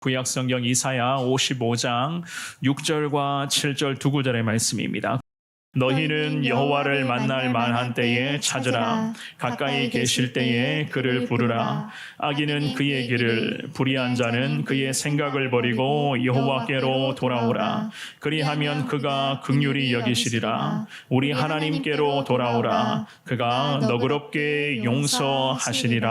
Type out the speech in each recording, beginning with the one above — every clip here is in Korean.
구약성경 이사야 55장 6절과 7절 두 구절의 말씀입니다. 너희는 여호와를 만날 만한 때에 찾으라. 가까이 계실 때에 그를 부르라. 악인은 그의 길을, 불의한 자는 그의 생각을 버리고 여호와께로 돌아오라. 그리하면 그가 긍휼히 여기시리라. 우리 하나님께로 돌아오라. 그가 너그럽게 용서하시리라.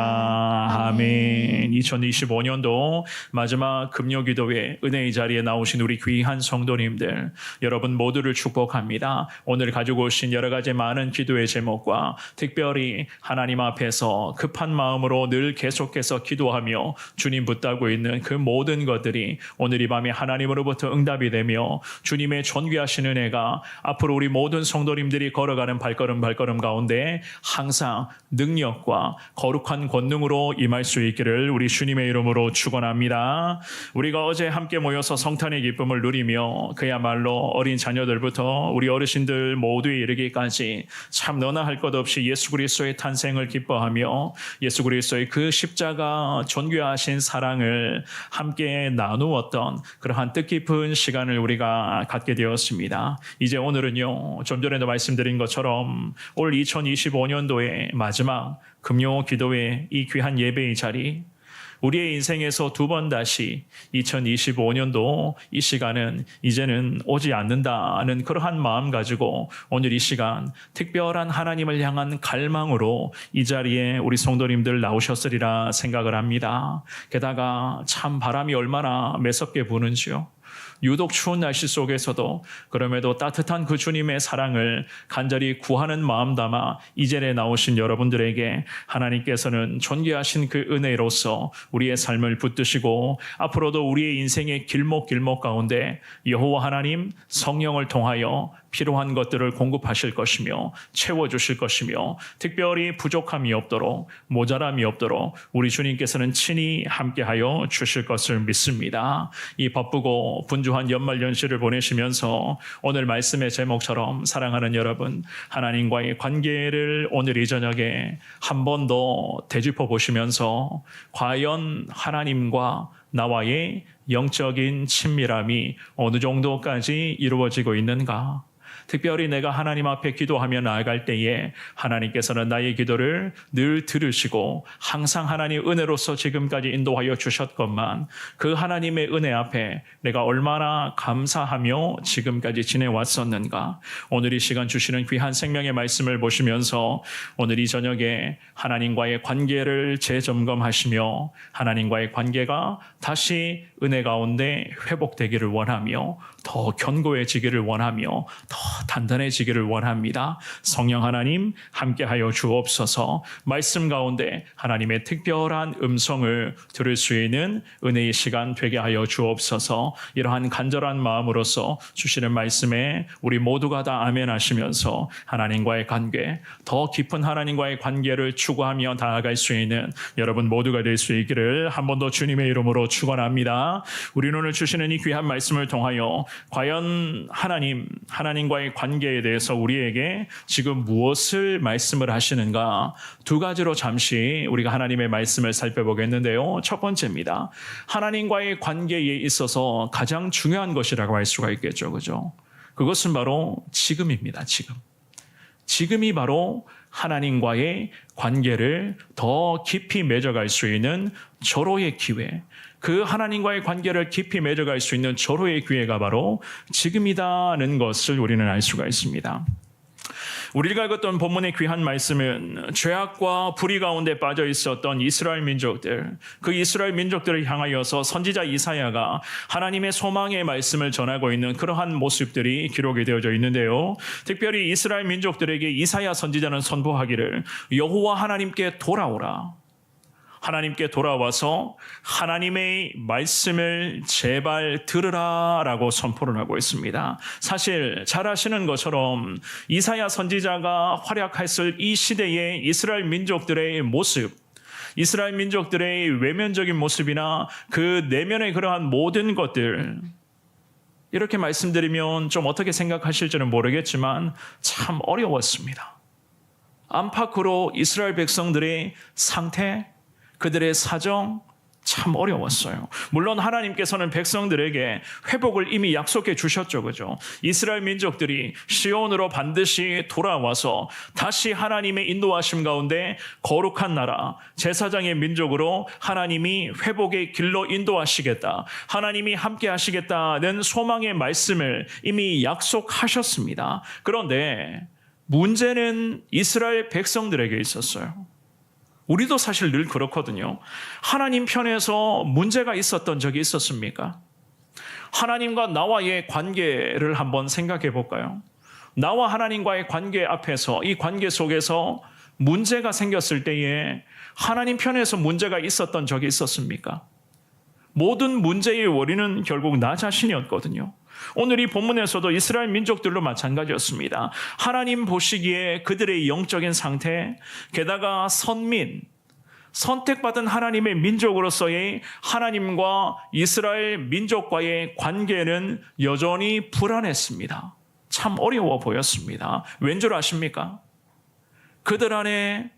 아멘. 2025년도 마지막 금요기도회 은혜의 자리에 나오신 우리 귀한 성도님들, 여러분 모두를 축복합니다. 오늘 가지고 오신 여러 가지 많은 기도의 제목과 특별히 하나님 앞에서 급한 마음으로 늘 계속해서 기도하며 주님 붙들고 있는 그 모든 것들이 오늘 이 밤에 하나님으로부터 응답이 되며 주님의 존귀하신 은혜가 앞으로 우리 모든 성도님들이 걸어가는 발걸음 가운데 항상 능력과 거룩한 권능으로 임할 수 있기를 우리 주님의 이름으로 축원합니다. 우리가 어제 함께 모여서 성탄의 기쁨을 누리며 그야말로 어린 자녀들부터 우리 어르신들 모두에 이르기까지 참 너나 할 것 없이 예수 그리스도의 탄생을 기뻐하며 예수 그리스도의 그 십자가 존귀하신 사랑을 함께 나누었던 그러한 뜻깊은 시간을 우리가 갖게 되었습니다. 이제 오늘은요, 좀 전에도 말씀드린 것처럼 올 2025년도의 마지막 금요 기도회 이 귀한 예배의 자리, 우리의 인생에서 두 번 다시 2025년도 이 시간은 이제는 오지 않는다는 그러한 마음 가지고 오늘 이 시간 특별한 하나님을 향한 갈망으로 이 자리에 우리 성도님들 나오셨으리라 생각을 합니다. 게다가 참 바람이 얼마나 매섭게 부는지요. 유독 추운 날씨 속에서도 그럼에도 따뜻한 그 주님의 사랑을 간절히 구하는 마음 담아 이 자리에 나오신 여러분들에게 하나님께서는 존귀하신 그 은혜로서 우리의 삶을 붙드시고 앞으로도 우리의 인생의 길목 가운데 여호와 하나님 성령을 통하여 필요한 것들을 공급하실 것이며 채워주실 것이며 특별히 부족함이 없도록 모자람이 없도록 우리 주님께서는 친히 함께하여 주실 것을 믿습니다. 이 바쁘고 분주한 연말연시를 보내시면서 오늘 말씀의 제목처럼 사랑하는 여러분, 하나님과의 관계를 오늘 이 저녁에 한 번 더 되짚어 보시면서 과연 하나님과 나와의 영적인 친밀함이 어느 정도까지 이루어지고 있는가? 특별히 내가 하나님 앞에 기도하며 나아갈 때에 하나님께서는 나의 기도를 늘 들으시고 항상 하나님 은혜로서 지금까지 인도하여 주셨건만 그 하나님의 은혜 앞에 내가 얼마나 감사하며 지금까지 지내왔었는가. 오늘 이 시간 주시는 귀한 생명의 말씀을 보시면서 오늘 이 저녁에 하나님과의 관계를 재점검하시며 하나님과의 관계가 다시 은혜 가운데 회복되기를 원하며 더 견고해지기를 원하며 더 단단해지기를 원합니다. 성령 하나님 함께하여 주옵소서. 말씀 가운데 하나님의 특별한 음성을 들을 수 있는 은혜의 시간 되게 하여 주옵소서. 이러한 간절한 마음으로서 주시는 말씀에 우리 모두가 다 아멘 하시면서 하나님과의 관계, 더 깊은 하나님과의 관계를 추구하며 나아갈 수 있는 여러분 모두가 될 수 있기를 한 번 더 주님의 이름으로 축원합니다. 우리 오늘 주시는 이 귀한 말씀을 통하여 과연 하나님과의 관계에 대해서 우리에게 지금 무엇을 말씀을 하시는가? 두 가지로 잠시 우리가 하나님의 말씀을 살펴보겠는데요. 첫 번째입니다. 하나님과의 관계에 있어서 가장 중요한 것이라고 할 수가 있겠죠. 그죠? 그것은 바로 지금입니다. 지금이 바로 하나님과의 관계를 더 깊이 맺어갈 수 있는 절호의 기회, 그 하나님과의 관계를 깊이 맺어갈 수 있는 절호의 기회가 바로 지금이다는 것을 우리는 알 수가 있습니다. 우리가 읽었던 본문의 귀한 말씀은 죄악과 불의 가운데 빠져 있었던 이스라엘 민족들, 그 이스라엘 민족들을 향하여서 선지자 이사야가 하나님의 소망의 말씀을 전하고 있는 그러한 모습들이 기록이 되어져 있는데요. 특별히 이스라엘 민족들에게 이사야 선지자는 선포하기를 여호와 하나님께 돌아오라. 하나님께 돌아와서 하나님의 말씀을 제발 들으라 라고 선포를 하고 있습니다. 사실 잘 아시는 것처럼 이사야 선지자가 활약했을 이 시대의 이스라엘 민족들의 모습, 이스라엘 민족들의 외면적인 모습이나 그 내면의 그러한 모든 것들, 이렇게 말씀드리면 좀 어떻게 생각하실지는 모르겠지만 참 어려웠습니다. 안팎으로 이스라엘 백성들의 상태, 그들의 사정, 참 어려웠어요. 물론 하나님께서는 백성들에게 회복을 이미 약속해 주셨죠. 그죠? 이스라엘 민족들이 시온으로 반드시 돌아와서 다시 하나님의 인도하심 가운데 거룩한 나라, 제사장의 민족으로 하나님이 회복의 길로 인도하시겠다. 하나님이 함께 하시겠다는 소망의 말씀을 이미 약속하셨습니다. 그런데 문제는 이스라엘 백성들에게 있었어요. 우리도 사실 늘 그렇거든요. 하나님 편에서 문제가 있었던 적이 있었습니까? 하나님과 나와의 관계를 한번 생각해 볼까요? 나와 하나님과의 관계 앞에서, 이 관계 속에서 문제가 생겼을 때에 하나님 편에서 문제가 있었던 적이 있었습니까? 모든 문제의 원인은 결국 나 자신이었거든요. 오늘 이 본문에서도 이스라엘 민족들로 마찬가지였습니다. 하나님 보시기에 그들의 영적인 상태, 게다가 선민, 선택받은 하나님의 민족으로서의 하나님과 이스라엘 민족과의 관계는 여전히 불안했습니다. 참 어려워 보였습니다. 왠 줄 아십니까? 그들 안에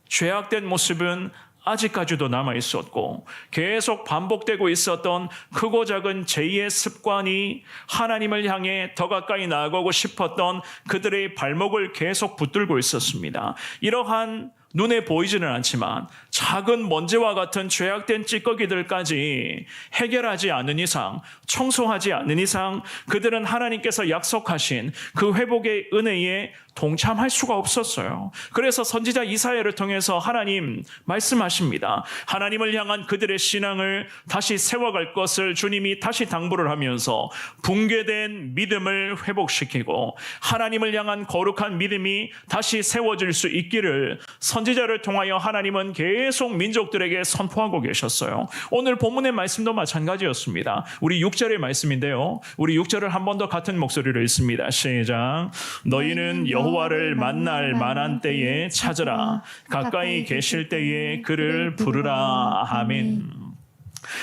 죄악된 모습은 아직까지도 남아 있었고 계속 반복되고 있었던 크고 작은 죄의 습관이 하나님을 향해 더 가까이 나아가고 싶었던 그들의 발목을 계속 붙들고 있었습니다. 이러한 눈에 보이지는 않지만 작은 먼지와 같은 죄악된 찌꺼기들까지 해결하지 않는 이상, 청소하지 않는 이상 그들은 하나님께서 약속하신 그 회복의 은혜에 동참할 수가 없었어요. 그래서 선지자 이사야를 통해서 하나님 말씀하십니다. 하나님을 향한 그들의 신앙을 다시 세워갈 것을 주님이 다시 당부를 하면서 붕괴된 믿음을 회복시키고 하나님을 향한 거룩한 믿음이 다시 세워질 수 있기를 선지자를 통하여 하나님은 계속 민족들에게 선포하고 계셨어요. 오늘 본문의 말씀도 마찬가지였습니다. 우리 6절의 말씀인데요. 우리 6절을 한 번 더 같은 목소리로 읽습니다. 시작. 너희는 여호와를 만날 만한 때에 찾으라. 가까이 계실 때에 그를 부르라. 아멘.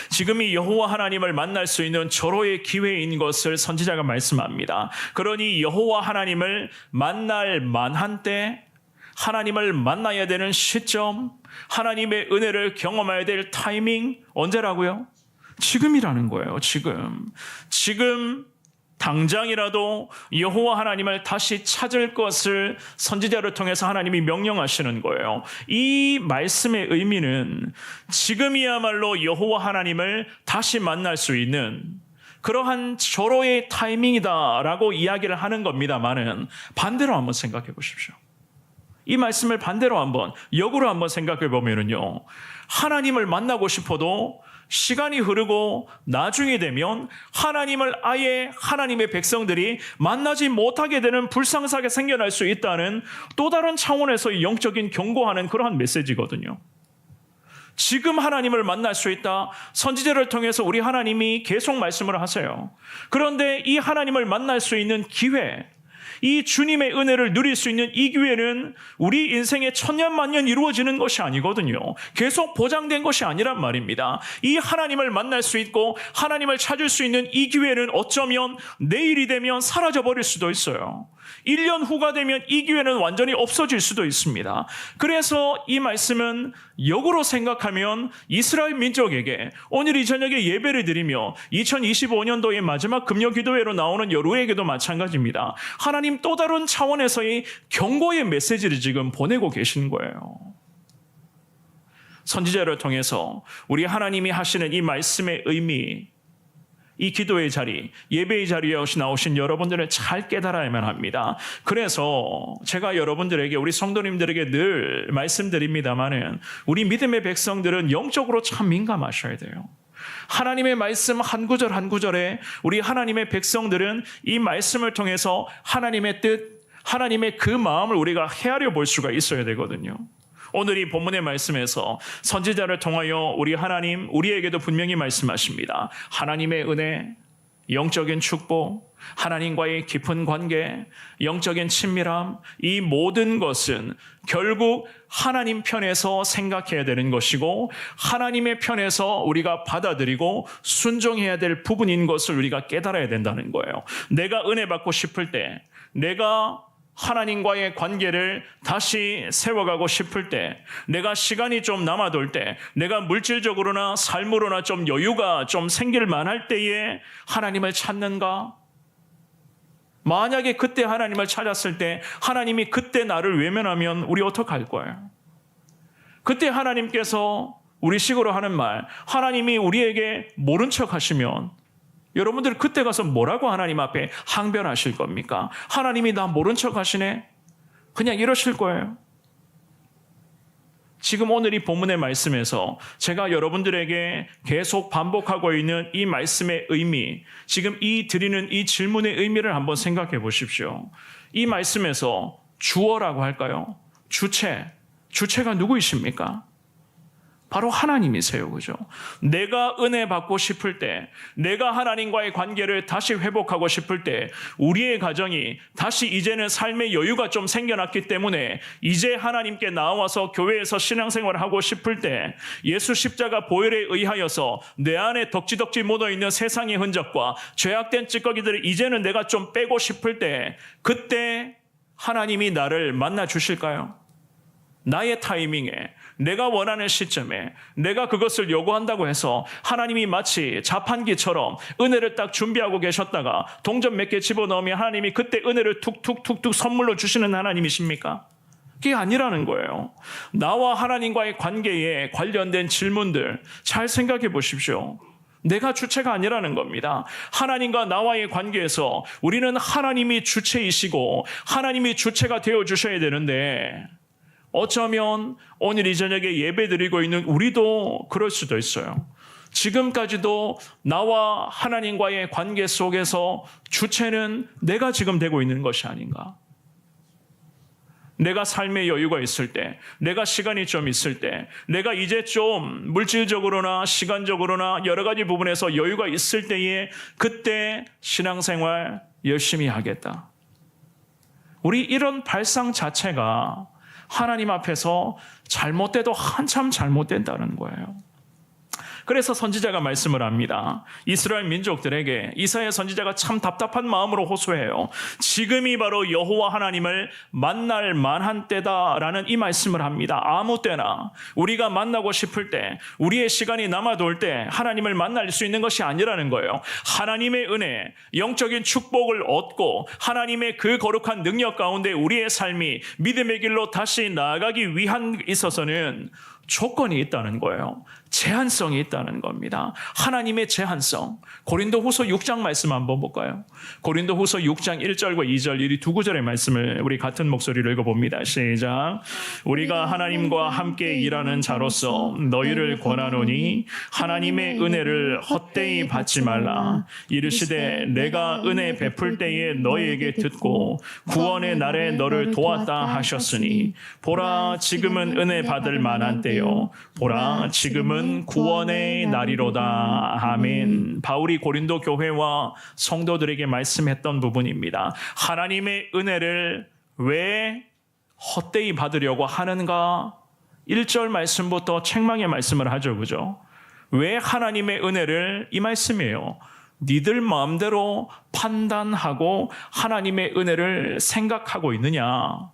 지금이 여호와 하나님을 만날 수 있는 절호의 기회인 것을 선지자가 말씀합니다. 그러니 여호와 하나님을 만날 만한 때, 하나님을 만나야 되는 시점, 하나님의 은혜를 경험해야 될 타이밍 언제라고요? 지금이라는 거예요. 지금 당장이라도 여호와 하나님을 다시 찾을 것을 선지자를 통해서 하나님이 명령하시는 거예요. 이 말씀의 의미는 지금이야말로 여호와 하나님을 다시 만날 수 있는 그러한 절호의 타이밍이다라고 이야기를 하는 겁니다만은 반대로 한번 생각해 보십시오. 이 말씀을 반대로 한번 역으로 한번 생각해 보면은요, 하나님을 만나고 싶어도 시간이 흐르고 나중에 되면 하나님을 아예 하나님의 백성들이 만나지 못하게 되는 불상사가 생겨날 수 있다는 또 다른 차원에서 영적인 경고하는 그러한 메시지거든요. 지금 하나님을 만날 수 있다. 선지자를 통해서 우리 하나님이 계속 말씀을 하세요. 그런데 이 하나님을 만날 수 있는 기회, 이 주님의 은혜를 누릴 수 있는 이 기회는 우리 인생의 천년만년 이루어지는 것이 아니거든요. 계속 보장된 것이 아니란 말입니다. 이 하나님을 만날 수 있고 하나님을 찾을 수 있는 이 기회는 어쩌면 내일이 되면 사라져버릴 수도 있어요. 1년 후가 되면 이 기회는 완전히 없어질 수도 있습니다. 그래서 이 말씀은 역으로 생각하면 이스라엘 민족에게 오늘 이 저녁에 예배를 드리며 2025년도의 마지막 금요 기도회로 나오는 여러분에게도 마찬가지입니다. 하나님 또 다른 차원에서의 경고의 메시지를 지금 보내고 계신 거예요. 선지자를 통해서 우리 하나님이 하시는 이 말씀의 의미, 이 기도의 자리, 예배의 자리에 나오신 여러분들을 잘 깨달아야만 합니다. 그래서 제가 여러분들에게, 우리 성도님들에게 늘 말씀드립니다마는 우리 믿음의 백성들은 영적으로 참 민감하셔야 돼요. 하나님의 말씀 한 구절 한 구절에 우리 하나님의 백성들은 이 말씀을 통해서 하나님의 뜻, 하나님의 그 마음을 우리가 헤아려 볼 수가 있어야 되거든요. 오늘 이 본문의 말씀에서 선지자를 통하여 우리 하나님, 우리에게도 분명히 말씀하십니다. 하나님의 은혜, 영적인 축복, 하나님과의 깊은 관계, 영적인 친밀함, 이 모든 것은 결국 하나님 편에서 생각해야 되는 것이고 하나님의 편에서 우리가 받아들이고 순종해야 될 부분인 것을 우리가 깨달아야 된다는 거예요. 내가 은혜 받고 싶을 때, 내가 하나님과의 관계를 다시 세워가고 싶을 때, 내가 시간이 좀 남아돌 때, 내가 물질적으로나 삶으로나 좀 여유가 좀 생길 만할 때에 하나님을 찾는가? 만약에 그때 하나님을 찾았을 때 하나님이 그때 나를 외면하면 우리 어떡할 거예요? 그때 하나님께서 우리식으로 하는 말, 하나님이 우리에게 모른 척 하시면 여러분들 그때 가서 뭐라고 하나님 앞에 항변하실 겁니까? 하나님이 나 모른 척 하시네? 그냥 이러실 거예요. 지금 오늘 이 본문의 말씀에서 제가 여러분들에게 계속 반복하고 있는 이 말씀의 의미, 지금 이 드리는 이 질문의 의미를 한번 생각해 보십시오. 이 말씀에서 주어라고 할까요? 주체가 누구이십니까? 바로 하나님이세요. 그죠? 내가 은혜 받고 싶을 때, 내가 하나님과의 관계를 다시 회복하고 싶을 때, 우리의 가정이 다시 이제는 삶의 여유가 좀 생겨났기 때문에 이제 하나님께 나와서 교회에서 신앙생활을 하고 싶을 때, 예수 십자가 보혈에 의하여서 내 안에 덕지덕지 묻어있는 세상의 흔적과 죄악된 찌꺼기들을 이제는 내가 좀 빼고 싶을 때, 그때 하나님이 나를 만나 주실까요? 나의 타이밍에, 내가 원하는 시점에 내가 그것을 요구한다고 해서 하나님이 마치 자판기처럼 은혜를 딱 준비하고 계셨다가 동전 몇 개 집어넣으면 하나님이 그때 은혜를 툭툭툭툭 선물로 주시는 하나님이십니까? 그게 아니라는 거예요. 나와 하나님과의 관계에 관련된 질문들 잘 생각해 보십시오. 내가 주체가 아니라는 겁니다. 하나님과 나와의 관계에서 우리는 하나님이 주체이시고 하나님이 주체가 되어주셔야 되는데, 어쩌면 오늘 이 저녁에 예배드리고 있는 우리도 그럴 수도 있어요. 지금까지도 나와 하나님과의 관계 속에서 주체는 내가 지금 되고 있는 것이 아닌가. 내가 삶의 여유가 있을 때, 내가 시간이 좀 있을 때, 내가 이제 좀 물질적으로나 시간적으로나 여러 가지 부분에서 여유가 있을 때에 그때 신앙생활 열심히 하겠다. 우리 이런 발상 자체가 하나님 앞에서 잘못돼도 한참 잘못된다는 거예요. 그래서 선지자가 말씀을 합니다. 이스라엘 민족들에게 이사야 선지자가 참 답답한 마음으로 호소해요. 지금이 바로 여호와 하나님을 만날 만한 때다라는 이 말씀을 합니다. 아무 때나 우리가 만나고 싶을 때, 우리의 시간이 남아돌 때 하나님을 만날 수 있는 것이 아니라는 거예요. 하나님의 은혜, 영적인 축복을 얻고 하나님의 그 거룩한 능력 가운데 우리의 삶이 믿음의 길로 다시 나아가기 위한 있어서는 조건이 있다는 거예요. 제한성이 있다는 겁니다. 하나님의 제한성. 고린도후서 6장 말씀 한번 볼까요? 고린도후서 6장 1절과 2절 이 두 구절의 말씀을 우리 같은 목소리로 읽어봅니다. 시작. 우리가 하나님과 함께 일하는 자로서 너희를 권하노니 하나님의 은혜를 헛되이 받지 말라. 이르시되 내가 은혜 베풀 때에 너희에게 듣고 구원의 날에 너를 도왔다 하셨으니 보라 지금은 은혜 받을 만한 때요 보라 지금은 구원의 날이로다. 아멘. 바울이 고린도 교회와 성도들에게 말씀했던 부분입니다. 하나님의 은혜를 왜 헛되이 받으려고 하는가? 1절 말씀부터 책망의 말씀을 하죠. 그죠? 왜 하나님의 은혜를, 이 말씀이에요. 니들 마음대로 판단하고 하나님의 은혜를 생각하고 있느냐?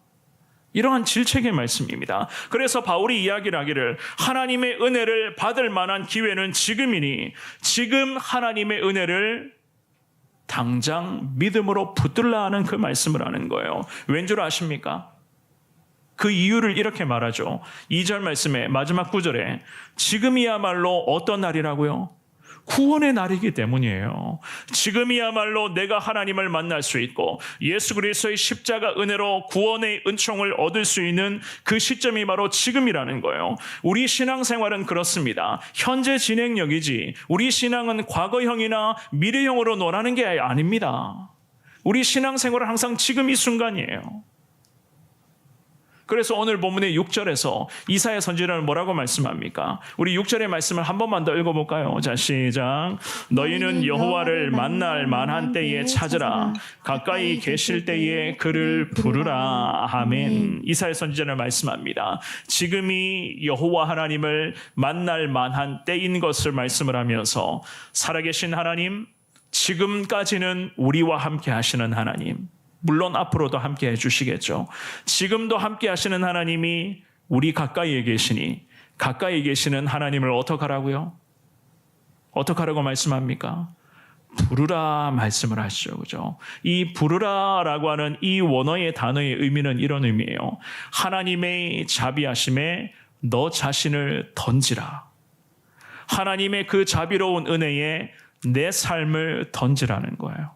이러한 질책의 말씀입니다. 그래서 바울이 이야기를 하기를 하나님의 은혜를 받을 만한 기회는 지금이니 지금 하나님의 은혜를 당장 믿음으로 붙들라 하는 그 말씀을 하는 거예요. 왠 줄 아십니까? 그 이유를 이렇게 말하죠. 2절 말씀에 마지막 구절에 지금이야말로 어떤 날이라고요? 구원의 날이기 때문이에요. 지금이야말로 내가 하나님을 만날 수 있고 예수 그리스도의 십자가 은혜로 구원의 은총을 얻을 수 있는 그 시점이 바로 지금이라는 거예요. 우리 신앙생활은 그렇습니다. 현재 진행형이지 우리 신앙은 과거형이나 미래형으로 논하는 게 아닙니다. 우리 신앙생활은 항상 지금 이 순간이에요. 그래서 오늘 본문의 6절에서 이사야 선지자는 뭐라고 말씀합니까? 우리 6절의 말씀을 한 번만 더 읽어볼까요? 자, 시작. 너희는 여호와를 만날 만한 때에 찾으라. 가까이 계실 때에 그를 부르라. 아멘. 이사야 선지자는 말씀합니다. 지금이 여호와 하나님을 만날 만한 때인 것을 말씀을 하면서 살아계신 하나님, 지금까지는 우리와 함께 하시는 하나님, 물론 앞으로도 함께 해주시겠죠. 지금도 함께 하시는 하나님이 우리 가까이에 계시니 가까이 계시는 하나님을 어떡하라고요? 어떡하라고 말씀합니까? 부르라 말씀을 하시죠. 그죠? 이 부르라라고 하는 이 원어의 단어의 의미는 이런 의미예요. 하나님의 자비하심에 너 자신을 던지라. 하나님의 그 자비로운 은혜에 내 삶을 던지라는 거예요.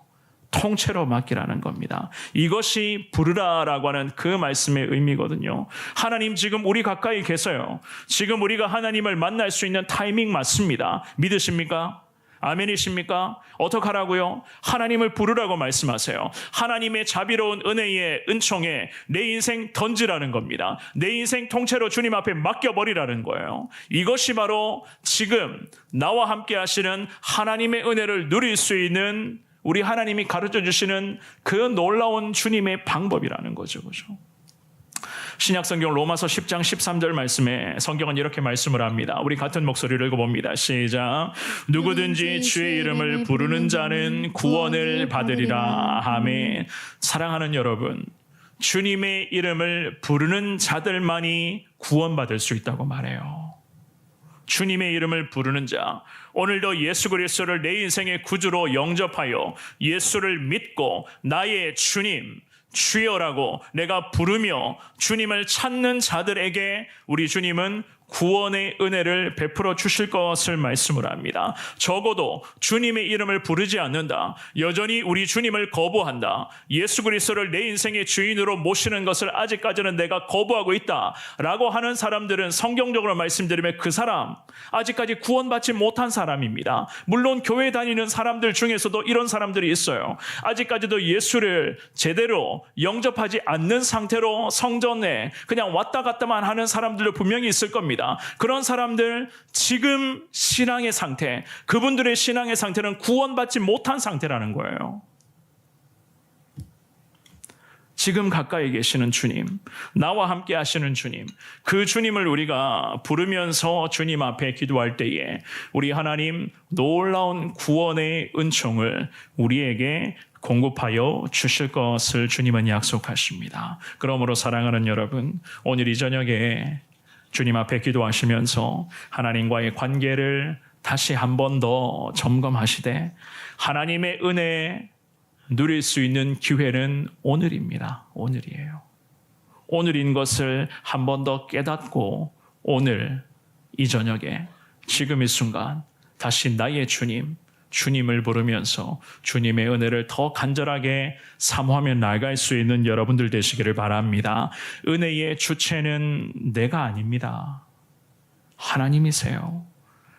통째로 맡기라는 겁니다. 이것이 부르라라고 하는 그 말씀의 의미거든요. 하나님 지금 우리 가까이 계세요. 지금 우리가 하나님을 만날 수 있는 타이밍 맞습니다. 믿으십니까? 아멘이십니까? 어떡하라고요? 하나님을 부르라고 말씀하세요. 하나님의 자비로운 은혜의 은총에 내 인생 던지라는 겁니다. 내 인생 통째로 주님 앞에 맡겨버리라는 거예요. 이것이 바로 지금 나와 함께 하시는 하나님의 은혜를 누릴 수 있는 우리 하나님이 가르쳐 주시는 그 놀라운 주님의 방법이라는 거죠. 그죠? 신약성경 로마서 10장 13절 말씀에 성경은 이렇게 말씀을 합니다. 우리 같은 목소리를 읽어봅니다. 시작. 누구든지 주의 이름을 부르는 자는 구원을 받으리라. 아멘. 사랑하는 여러분, 주님의 이름을 부르는 자들만이 구원받을 수 있다고 말해요. 주님의 이름을 부르는 자, 오늘도 예수 그리스도를 내 인생의 구주로 영접하여 예수를 믿고 나의 주님, 주여라고 내가 부르며 주님을 찾는 자들에게 우리 주님은 구원의 은혜를 베풀어 주실 것을 말씀을 합니다. 적어도 주님의 이름을 부르지 않는다, 여전히 우리 주님을 거부한다, 예수 그리스도를 내 인생의 주인으로 모시는 것을 아직까지는 내가 거부하고 있다 라고 하는 사람들은 성경적으로 말씀드리면 그 사람 아직까지 구원받지 못한 사람입니다. 물론 교회 다니는 사람들 중에서도 이런 사람들이 있어요. 아직까지도 예수를 제대로 영접하지 않는 상태로 성전에 그냥 왔다 갔다만 하는 사람들도 분명히 있을 겁니다. 그런 사람들 지금 신앙의 상태, 그분들의 신앙의 상태는 구원받지 못한 상태라는 거예요. 지금 가까이 계시는 주님, 나와 함께 하시는 주님, 그 주님을 우리가 부르면서 주님 앞에 기도할 때에 우리 하나님 놀라운 구원의 은총을 우리에게 공급하여 주실 것을 주님은 약속하십니다. 그러므로 사랑하는 여러분, 오늘 이 저녁에 주님 앞에 기도하시면서 하나님과의 관계를 다시 한 번 더 점검하시되 하나님의 은혜 누릴 수 있는 기회는 오늘입니다. 오늘이에요. 오늘인 것을 한 번 더 깨닫고 오늘 이 저녁에 지금 이 순간 다시 나의 주님을 부르면서 주님의 은혜를 더 간절하게 사모하며 나아갈 수 있는 여러분들 되시기를 바랍니다. 은혜의 주체는 내가 아닙니다. 하나님이세요.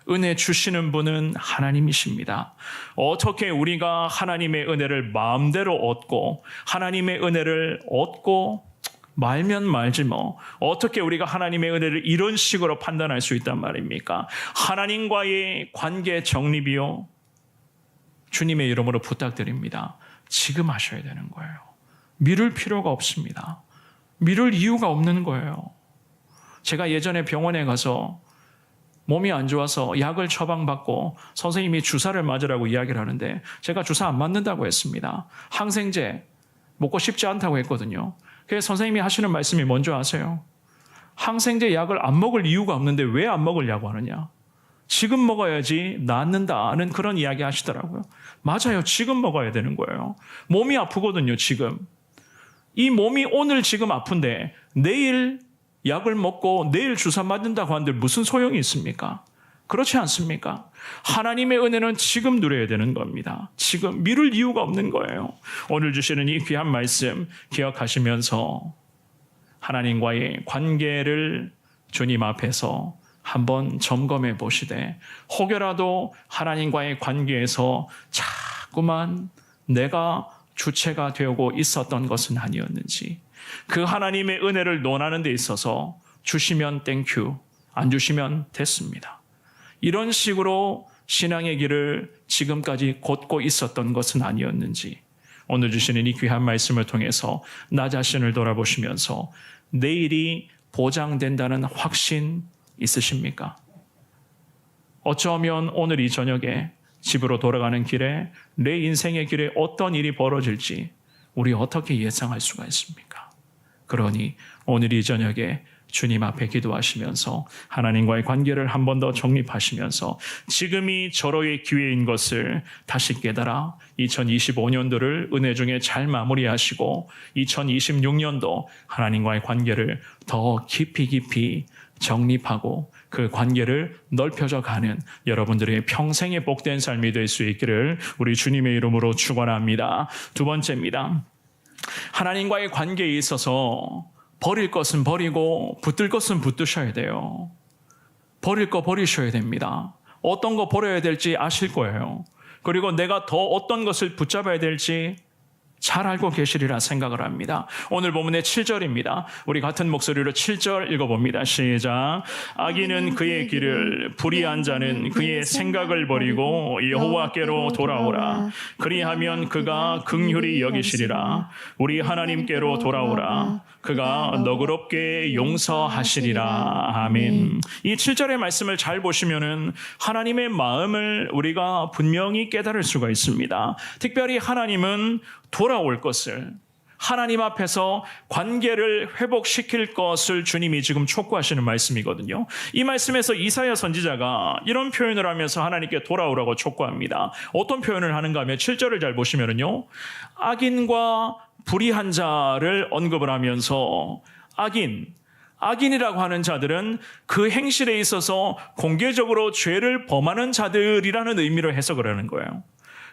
은혜 주시는 분은 하나님이십니다. 어떻게 우리가 하나님의 은혜를 마음대로 얻고 하나님의 은혜를 얻고 말면 말지 뭐 어떻게 우리가 하나님의 은혜를 이런 식으로 판단할 수 있단 말입니까? 하나님과의 관계 정립이요, 주님의 이름으로 부탁드립니다. 지금 하셔야 되는 거예요. 미룰 필요가 없습니다. 미룰 이유가 없는 거예요. 제가 예전에 병원에 가서 몸이 안 좋아서 약을 처방받고 선생님이 주사를 맞으라고 이야기를 하는데 제가 주사 안 맞는다고 했습니다. 항생제 먹고 싶지 않다고 했거든요. 그래서 선생님이 하시는 말씀이 뭔지 아세요? 항생제 약을 안 먹을 이유가 없는데 왜 안 먹으려고 하느냐? 지금 먹어야지 낫는다는 그런 이야기 하시더라고요. 맞아요. 지금 먹어야 되는 거예요. 몸이 아프거든요. 지금. 이 몸이 오늘 지금 아픈데 내일 약을 먹고 내일 주사 맞는다고 하는데 무슨 소용이 있습니까? 그렇지 않습니까? 하나님의 은혜는 지금 누려야 되는 겁니다. 지금 미룰 이유가 없는 거예요. 오늘 주시는 이 귀한 말씀 기억하시면서 하나님과의 관계를 주님 앞에서 한번 점검해 보시되 혹여라도 하나님과의 관계에서 자꾸만 내가 주체가 되고 있었던 것은 아니었는지, 그 하나님의 은혜를 논하는 데 있어서 주시면 땡큐, 안 주시면 됐습니다, 이런 식으로 신앙의 길을 지금까지 걷고 있었던 것은 아니었는지 오늘 주시는 이 귀한 말씀을 통해서 나 자신을 돌아보시면서 내일이 보장된다는 확신 있으십니까? 어쩌면 오늘 이 저녁에 집으로 돌아가는 길에 내 인생의 길에 어떤 일이 벌어질지 우리 어떻게 예상할 수가 있습니까? 그러니 오늘 이 저녁에 주님 앞에 기도하시면서 하나님과의 관계를 한 번 더 정립하시면서 지금이 절호의 기회인 것을 다시 깨달아 2025년도를 은혜 중에 잘 마무리하시고 2026년도 하나님과의 관계를 더 깊이 정립하고 그 관계를 넓혀져 가는 여러분들의 평생의 복된 삶이 될 수 있기를 우리 주님의 이름으로 축원합니다. 두 번째입니다. 하나님과의 관계에 있어서 버릴 것은 버리고 붙들 것은 붙드셔야 돼요. 버릴 거 버리셔야 됩니다. 어떤 거 버려야 될지 아실 거예요. 그리고 내가 더 어떤 것을 붙잡아야 될지 잘 알고 계시리라 생각을 합니다. 오늘 본문의 7절입니다. 우리 같은 목소리로 7절 읽어봅니다. 시작. 악인은 그의 길을, 불의한 자는 그의 생각을 버리고 여호와께로 돌아오라. 그리하면 그가 긍휼히 여기시리라. 우리 하나님께로 돌아오라. 그가 너그럽게 용서하시리라. 아멘. 이 7절의 말씀을 잘 보시면은 하나님의 마음을 우리가 분명히 깨달을 수가 있습니다. 특별히 하나님은 돌아올 것을, 하나님 앞에서 관계를 회복시킬 것을 주님이 지금 촉구하시는 말씀이거든요. 이 말씀에서 이사야 선지자가 이런 표현을 하면서 하나님께 돌아오라고 촉구합니다. 어떤 표현을 하는가 하면 7절을 잘 보시면요, 악인과 불의한 자를 언급을 하면서 악인이라고 하는 자들은 그 행실에 있어서 공개적으로 죄를 범하는 자들이라는 의미로 해석을 하는 거예요.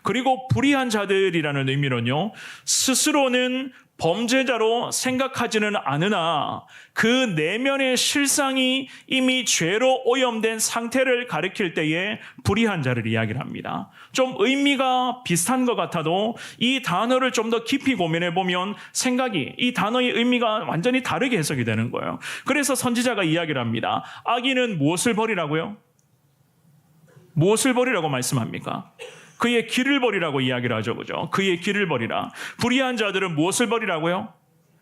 그리고 불의한 자들이라는 의미는요, 스스로는 범죄자로 생각하지는 않으나 그 내면의 실상이 이미 죄로 오염된 상태를 가리킬 때에 불의한 자를 이야기를 합니다. 좀 의미가 비슷한 것 같아도 이 단어를 좀 더 깊이 고민해 보면 생각이, 이 단어의 의미가 완전히 다르게 해석이 되는 거예요. 그래서 선지자가 이야기를 합니다. 악인은 무엇을 버리라고요? 무엇을 버리라고 말씀합니까? 그의 길을 버리라고 이야기를 하죠. 그죠? 그의 길을 버리라. 불의한 자들은 무엇을 버리라고요?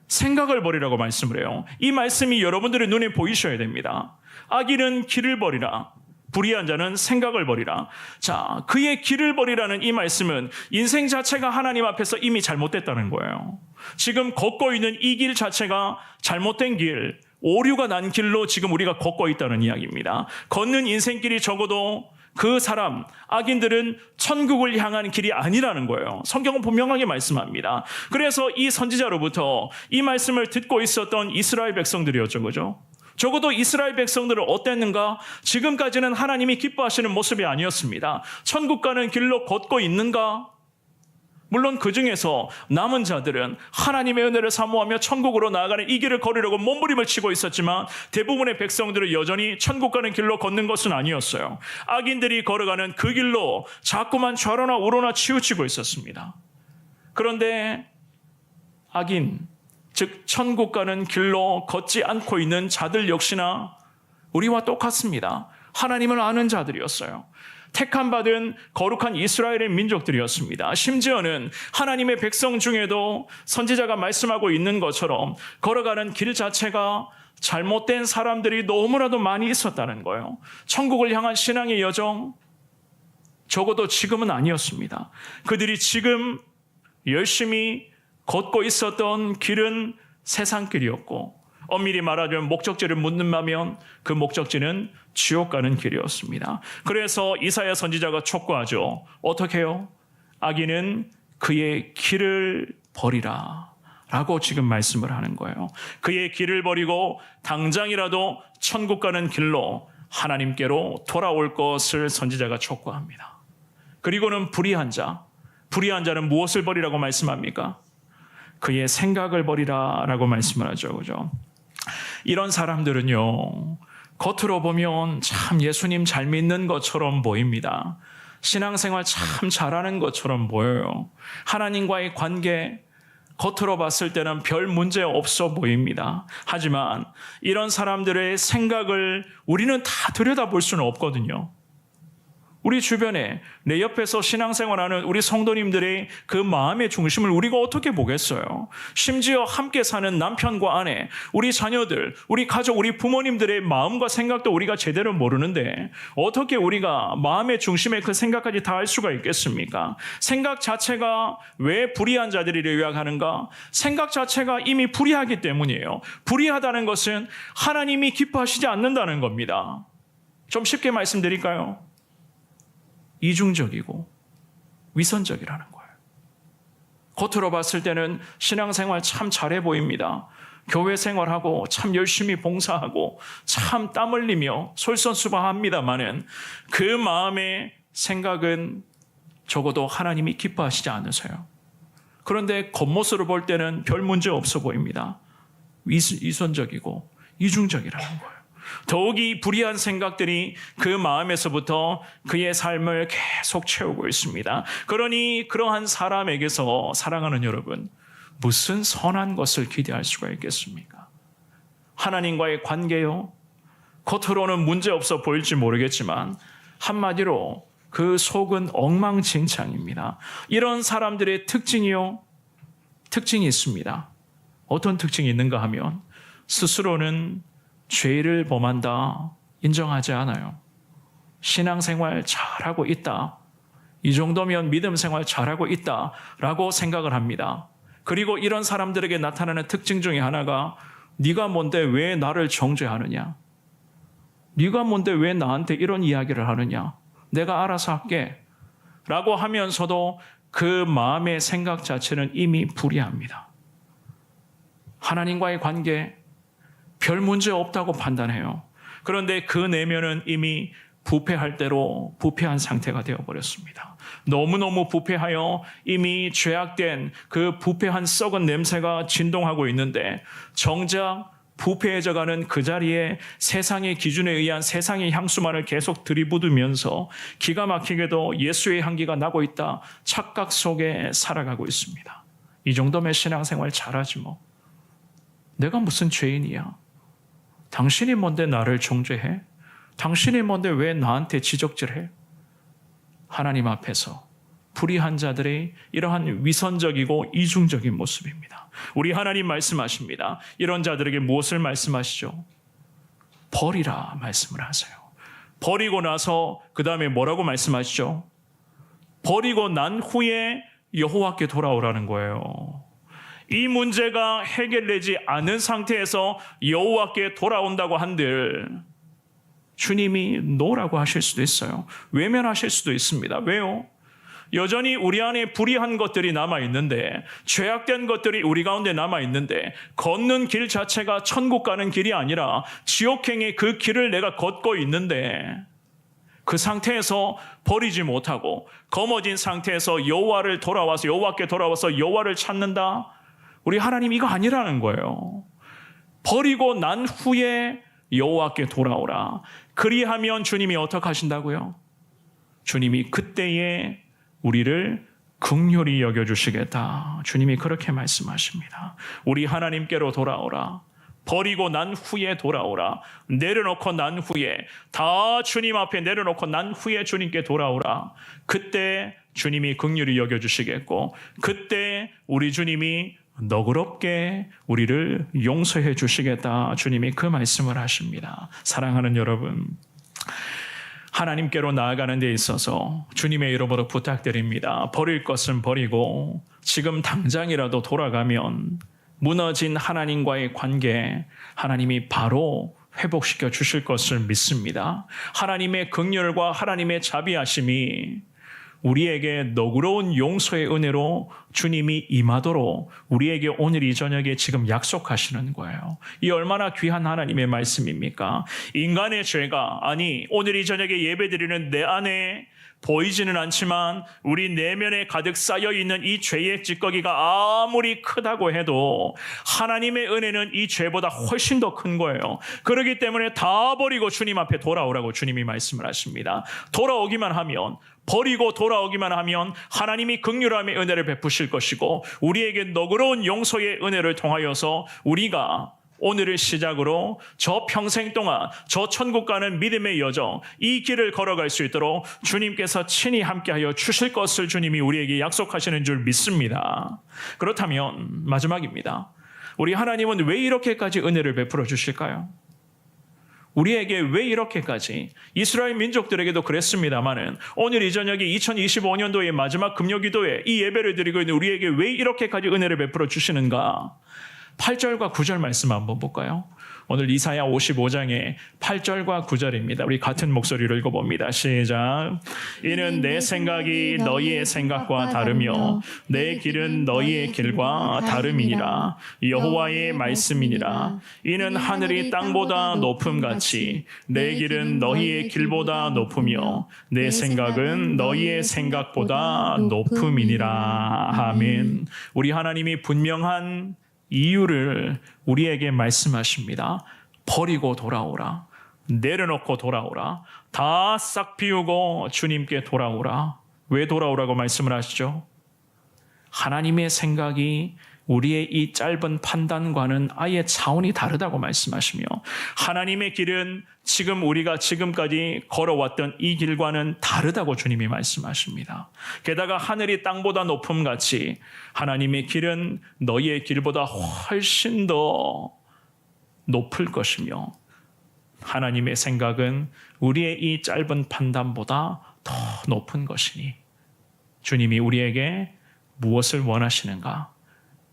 생각을 버리라고 말씀을 해요. 이 말씀이 여러분들의 눈에 보이셔야 됩니다. 악인은 길을 버리라. 불의한 자는 생각을 버리라. 자, 그의 길을 버리라는 이 말씀은 인생 자체가 하나님 앞에서 이미 잘못됐다는 거예요. 지금 걷고 있는 이 길 자체가 잘못된 길, 오류가 난 길로 지금 우리가 걷고 있다는 이야기입니다. 걷는 인생길이 적어도 그 사람, 악인들은 천국을 향한 길이 아니라는 거예요. 성경은 분명하게 말씀합니다. 그래서 이 선지자로부터 이 말씀을 듣고 있었던 이스라엘 백성들이었죠. 그죠? 적어도 이스라엘 백성들은 어땠는가? 지금까지는 하나님이 기뻐하시는 모습이 아니었습니다. 천국 가는 길로 걷고 있는가? 물론 그 중에서 남은 자들은 하나님의 은혜를 사모하며 천국으로 나아가는 이 길을 걸으려고 몸부림을 치고 있었지만 대부분의 백성들은 여전히 천국 가는 길로 걷는 것은 아니었어요. 악인들이 걸어가는 그 길로 자꾸만 좌로나 우로나 치우치고 있었습니다. 그런데 악인, 즉 천국 가는 길로 걷지 않고 있는 자들 역시나 우리와 똑같습니다. 하나님을 아는 자들이었어요. 택함 받은 거룩한 이스라엘의 민족들이었습니다. 심지어는 하나님의 백성 중에도 선지자가 말씀하고 있는 것처럼 걸어가는 길 자체가 잘못된 사람들이 너무나도 많이 있었다는 거예요. 천국을 향한 신앙의 여정, 적어도 지금은 아니었습니다. 그들이 지금 열심히 걷고 있었던 길은 세상 길이었고, 엄밀히 말하자면 목적지를 묻는다면 그 목적지는 지옥 가는 길이었습니다. 그래서 이사야 선지자가 촉구하죠. 어떻게 해요? 악인은 그의 길을 버리라 라고 지금 말씀을 하는 거예요. 그의 길을 버리고 당장이라도 천국 가는 길로 하나님께로 돌아올 것을 선지자가 촉구합니다. 그리고는 불의한 자는 무엇을 버리라고 말씀합니까? 그의 생각을 버리라 라고 말씀을 하죠. 그죠? 이런 사람들은요, 겉으로 보면 참 예수님 잘 믿는 것처럼 보입니다. 신앙생활 참 잘하는 것처럼 보여요. 하나님과의 관계, 겉으로 봤을 때는 별 문제 없어 보입니다. 하지만 이런 사람들의 생각을 우리는 다 들여다볼 수는 없거든요. 우리 주변에 내 옆에서 신앙생활하는 우리 성도님들의 그 마음의 중심을 우리가 어떻게 보겠어요? 심지어 함께 사는 남편과 아내, 우리 자녀들, 우리 가족, 우리 부모님들의 마음과 생각도 우리가 제대로 모르는데 어떻게 우리가 마음의 중심에 그 생각까지 다 알 수가 있겠습니까? 생각 자체가 왜 불의한 자들을 요약하는가? 생각 자체가 이미 불의하기 때문이에요. 불의하다는 것은 하나님이 기뻐하시지 않는다는 겁니다. 좀 쉽게 말씀드릴까요? 이중적이고 위선적이라는 거예요. 겉으로 봤을 때는 신앙생활 참 잘해 보입니다. 교회 생활하고 참 열심히 봉사하고 참 땀 흘리며 솔선수범합니다마는 그 마음의 생각은 적어도 하나님이 기뻐하시지 않으세요. 그런데 겉모습으로 볼 때는 별 문제 없어 보입니다. 위선적이고 이중적이라는 거예요. 더욱이 불의한 생각들이 그 마음에서부터 그의 삶을 계속 채우고 있습니다. 그러니 그러한 사람에게서 사랑하는 여러분, 무슨 선한 것을 기대할 수가 있겠습니까? 하나님과의 관계요? 겉으로는 문제없어 보일지 모르겠지만 한마디로 그 속은 엉망진창입니다. 이런 사람들의 특징이 있습니다. 어떤 특징이 있는가 하면 스스로는 죄를 범한다 인정하지 않아요. 신앙생활 잘하고 있다. 이 정도면 믿음 생활 잘하고 있다라고 생각을 합니다. 그리고 이런 사람들에게 나타나는 특징 중에 하나가 네가 뭔데 왜 나를 정죄하느냐? 네가 뭔데 왜 나한테 이런 이야기를 하느냐? 내가 알아서 할게. 라고 하면서도 그 마음의 생각 자체는 이미 불의합니다. 하나님과의 관계 별 문제 없다고 판단해요. 그런데 그 내면은 이미 부패할 대로 부패한 상태가 되어버렸습니다. 너무너무 부패하여 이미 죄악된 그 부패한 썩은 냄새가 진동하고 있는데 정작 부패해져가는 그 자리에 세상의 기준에 의한 세상의 향수만을 계속 들이부으면서 기가 막히게도 예수의 향기가 나고 있다. 착각 속에 살아가고 있습니다. 이 정도면 신앙생활 잘하지 뭐. 내가 무슨 죄인이야? 당신이 뭔데 나를 정죄해? 당신이 뭔데 왜 나한테 지적질해? 하나님 앞에서 불의한 자들의 이러한 위선적이고 이중적인 모습입니다. 우리 하나님 말씀하십니다. 이런 자들에게 무엇을 말씀하시죠? 버리라 말씀을 하세요. 버리고 나서 그 다음에 뭐라고 말씀하시죠? 버리고 난 후에 여호와께 돌아오라는 거예요. 이 문제가 해결되지 않은 상태에서 여호와께 돌아온다고 한들 주님이 노라고 하실 수도 있어요. 외면하실 수도 있습니다. 왜요? 여전히 우리 안에 불의한 것들이 남아있는데, 죄악된 것들이 우리 가운데 남아있는데, 걷는 길 자체가 천국 가는 길이 아니라 지옥행의 그 길을 내가 걷고 있는데, 그 상태에서 버리지 못하고 거머진 상태에서 여호와께 돌아와서 여호와를 찾는다? 우리 하나님 이거 아니라는 거예요. 버리고 난 후에 여호와께 돌아오라. 그리하면 주님이 어떻게 하신다고요? 주님이 그때에 우리를 긍휼히 여겨주시겠다. 주님이 그렇게 말씀하십니다. 우리 하나님께로 돌아오라. 버리고 난 후에 돌아오라. 내려놓고 난 후에, 다 주님 앞에 내려놓고 난 후에 주님께 돌아오라. 그때 주님이 긍휼히 여겨주시겠고, 그때 우리 주님이 너그럽게 우리를 용서해 주시겠다. 주님이 그 말씀을 하십니다. 사랑하는 여러분, 하나님께로 나아가는 데 있어서 주님의 이름으로 부탁드립니다. 버릴 것은 버리고 지금 당장이라도 돌아가면 무너진 하나님과의 관계, 하나님이 바로 회복시켜 주실 것을 믿습니다. 하나님의 긍휼과 하나님의 자비하심이 우리에게 너그러운 용서의 은혜로 주님이 임하도록 우리에게 오늘 이 저녁에 지금 약속하시는 거예요. 이 얼마나 귀한 하나님의 말씀입니까? 인간의 죄가, 아니 오늘 이 저녁에 예배드리는 내 안에 보이지는 않지만 우리 내면에 가득 쌓여있는 이 죄의 찌꺼기가 아무리 크다고 해도 하나님의 은혜는 이 죄보다 훨씬 더 큰 거예요. 그렇기 때문에 다 버리고 주님 앞에 돌아오라고 주님이 말씀을 하십니다. 돌아오기만 하면, 버리고 돌아오기만 하면 하나님이 긍휼함의 은혜를 베푸실 것이고, 우리에게 너그러운 용서의 은혜를 통하여서 우리가 오늘을 시작으로 저 평생 동안 저 천국 가는 믿음의 여정, 이 길을 걸어갈 수 있도록 주님께서 친히 함께하여 주실 것을 주님이 우리에게 약속하시는 줄 믿습니다. 그렇다면 마지막입니다. 우리 하나님은 왜 이렇게까지 은혜를 베풀어 주실까요? 우리에게 왜 이렇게까지, 이스라엘 민족들에게도 그랬습니다마는 오늘 이 저녁에 2025년도의 마지막 금요기도에 이 예배를 드리고 있는 우리에게 왜 이렇게까지 은혜를 베풀어 주시는가? 8절과 9절 말씀 한번 볼까요? 오늘 이사야 55장의 8절과 9절입니다. 우리 같은 목소리로 읽어봅니다. 시작. 이는 내 생각이 너희의 생각과 다르며 내 길은 너희의 길과 다름이니라. 여호와의 말씀이니라. 이는 하늘이 땅보다 높음같이 내 길은 너희의 길보다 높으며 내 생각은 너희의 생각보다 높음이니라. 아멘. 우리 하나님이 분명한 이유를 우리에게 말씀하십니다. 버리고 돌아오라. 내려놓고 돌아오라. 다 싹 비우고 주님께 돌아오라. 왜 돌아오라고 말씀을 하시죠? 하나님의 생각이 우리의 이 짧은 판단과는 아예 차원이 다르다고 말씀하시며, 하나님의 길은 지금 우리가 지금까지 걸어왔던 이 길과는 다르다고 주님이 말씀하십니다. 게다가 하늘이 땅보다 높음같이 하나님의 길은 너희의 길보다 훨씬 더 높을 것이며, 하나님의 생각은 우리의 이 짧은 판단보다 더 높은 것이니, 주님이 우리에게 무엇을 원하시는가?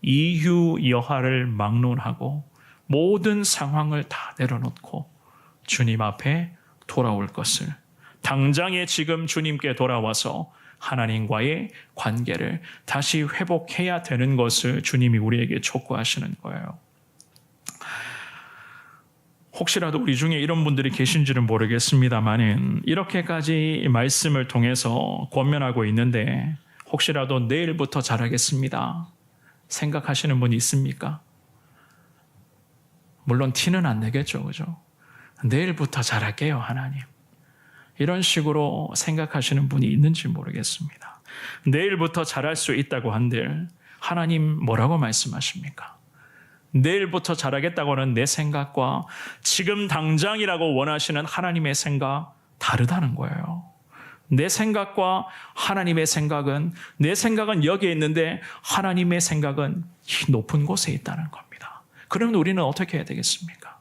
이유 여하를 막론하고 모든 상황을 다 내려놓고 주님 앞에 돌아올 것을, 당장에 지금 주님께 돌아와서 하나님과의 관계를 다시 회복해야 되는 것을 주님이 우리에게 촉구하시는 거예요. 혹시라도 우리 중에 이런 분들이 계신지는 모르겠습니다만, 이렇게까지 말씀을 통해서 권면하고 있는데 혹시라도 내일부터 잘하겠습니다 생각하시는 분이 있습니까? 물론 티는 안 내겠죠, 그죠? 내일부터 잘할게요, 하나님. 이런 식으로 생각하시는 분이 있는지 모르겠습니다. 내일부터 잘할 수 있다고 한들 하나님 뭐라고 말씀하십니까? 내일부터 잘하겠다고는 내 생각과 지금 당장이라고 원하시는 하나님의 생각 다르다는 거예요. 내 생각과 하나님의 생각은, 내 생각은 여기에 있는데 하나님의 생각은 이 높은 곳에 있다는 겁니다. 그러면 우리는 어떻게 해야 되겠습니까?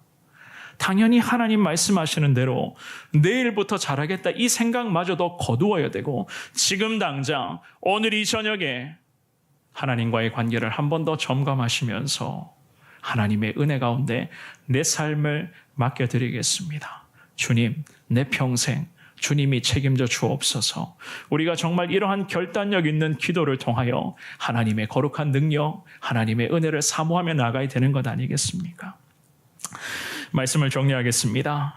당연히 하나님 말씀하시는 대로 내일부터 잘하겠다 이 생각마저도 거두어야 되고, 지금 당장 오늘 이 저녁에 하나님과의 관계를 한 번 더 점검하시면서 하나님의 은혜 가운데 내 삶을 맡겨드리겠습니다. 주님, 내 평생 주님이 책임져 주옵소서. 우리가 정말 이러한 결단력 있는 기도를 통하여 하나님의 거룩한 능력, 하나님의 은혜를 사모하며 나가야 되는 것 아니겠습니까? 말씀을 정리하겠습니다.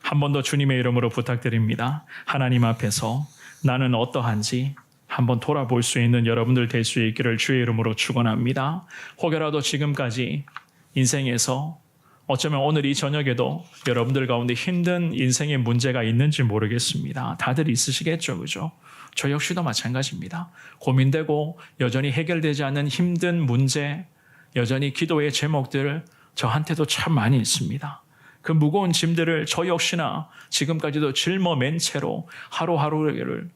한 번 더 주님의 이름으로 부탁드립니다. 하나님 앞에서 나는 어떠한지 한번 돌아볼 수 있는 여러분들 될 수 있기를 주의 이름으로 축원합니다. 혹여라도 지금까지 인생에서 어쩌면 오늘 이 저녁에도 여러분들 가운데 힘든 인생의 문제가 있는지 모르겠습니다. 다들 있으시겠죠, 그죠? 저 역시도 마찬가지입니다. 고민되고 여전히 해결되지 않는 힘든 문제, 여전히 기도의 제목들 저한테도 참 많이 있습니다. 그 무거운 짐들을 저 역시나 지금까지도 짊어맨 채로 하루하루를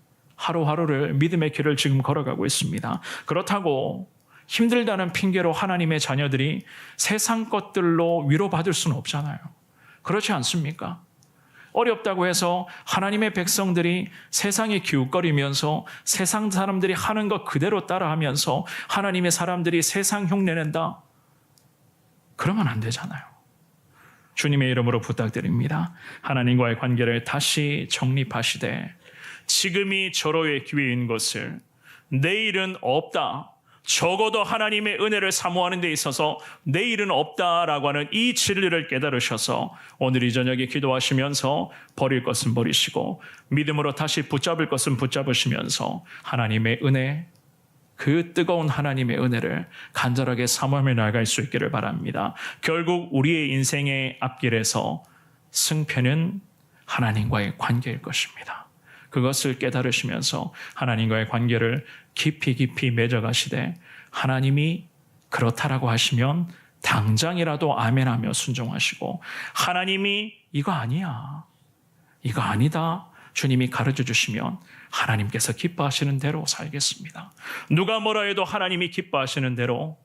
믿음의 길을 지금 걸어가고 있습니다. 그렇다고 힘들다는 핑계로 하나님의 자녀들이 세상 것들로 위로받을 수는 없잖아요. 그렇지 않습니까? 어렵다고 해서 하나님의 백성들이 세상에 기웃거리면서 세상 사람들이 하는 것 그대로 따라하면서 하나님의 사람들이 세상 흉내낸다? 그러면 안 되잖아요. 주님의 이름으로 부탁드립니다. 하나님과의 관계를 다시 정립하시되 지금이 절호의 기회인 것을, 내일은 없다, 적어도 하나님의 은혜를 사모하는 데 있어서 내일은 없다라고 하는 이 진리를 깨달으셔서 오늘 이 저녁에 기도하시면서 버릴 것은 버리시고 믿음으로 다시 붙잡을 것은 붙잡으시면서 하나님의 은혜, 그 뜨거운 하나님의 은혜를 간절하게 사모하며 나아갈 수 있기를 바랍니다. 결국 우리의 인생의 앞길에서 승패는 하나님과의 관계일 것입니다. 그것을 깨달으시면서 하나님과의 관계를 깊이 맺어가시되 하나님이 그렇다라고 하시면 당장이라도 아멘하며 순종하시고 하나님이 이거 아니야, 이거 아니다 주님이 가르쳐 주시면 하나님께서 기뻐하시는 대로 살겠습니다. 누가 뭐라 해도 하나님이 기뻐하시는 대로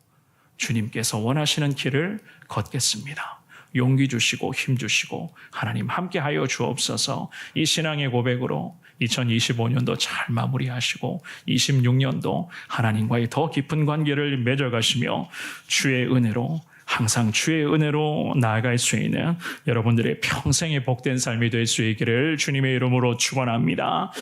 주님께서 원하시는 길을 걷겠습니다. 용기 주시고 힘 주시고 하나님 함께하여 주옵소서. 이 신앙의 고백으로 2025년도 잘 마무리하시고 26년도 하나님과의 더 깊은 관계를 맺어가시며 주의 은혜로 항상 주의 은혜로 나아갈 수 있는 여러분들의 평생의 복된 삶이 될 수 있기를 주님의 이름으로 축원합니다.